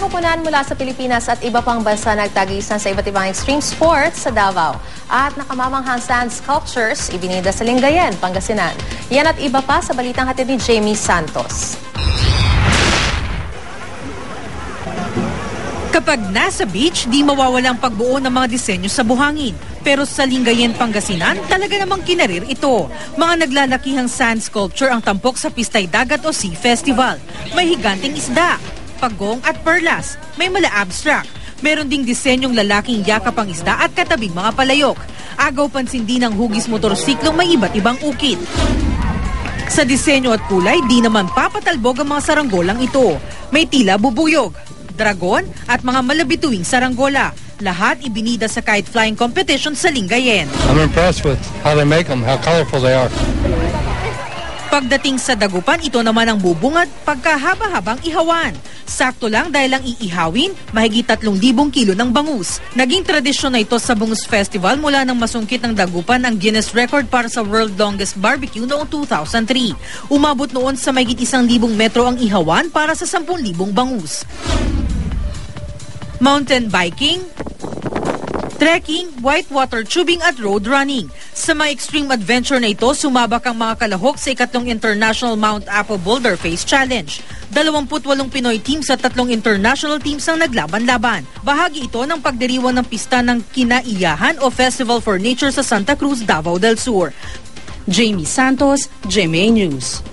Mga koponan mula sa Pilipinas at iba pang bansa nagtagisan sa iba't ibang extreme sports sa Davao. At nakamamanghang sand sculptures ibinida sa Lingayen, Pangasinan. Yan at iba pa sa balitang hatid ni Jamie Santos. Kapag nasa beach, di mawawalang pagbuo ng mga disenyo sa buhangin. Pero sa Lingayen, Pangasinan, talaga namang kinarir ito. Mga naglalakihang sand sculpture ang tampok sa Pistay Dagat o Sea Festival. May higanting isda, pagong at perlas. May mala abstract. Meron ding disenyong lalaking yakap ang isda at katabing mga palayok. Agaw pansin din ang hugis motorsiklong may iba't ibang ukit. Sa disenyo at kulay, di naman papatalbog ang mga saranggolang ito. May tila bubuyog, dragon at mga malabituing saranggola. Lahat ibinida sa kite flying competition sa Lingayen. I'm impressed with how they make them, how colorful they are. Pagdating sa dagupan, ito naman ang bubungad pagkahaba-habang ihawan. Sakto lang dahil ang iihawin, mahigit 3,000 kilo ng bangus. Naging tradisyon na ito sa Bangus Festival mula nang masungkit ng dagupan ang Guinness record para sa World Longest Barbecue noong 2003. Umabot noon sa mahigit 1,000 metro ang ihawan para sa 10,000 bangus. Mountain biking, trekking, whitewater tubing at road running. Sa mga extreme adventure na ito, sumabak ang mga kalahok sa ikatlong International Mount Apo Boulder Face Challenge. 28 Pinoy teams at 3 international teams ang naglaban-laban. Bahagi ito ng pagdiriwang ng pista ng Kinaiyahan o Festival for Nature sa Santa Cruz, Davao del Sur. Jamie Santos, GMA News.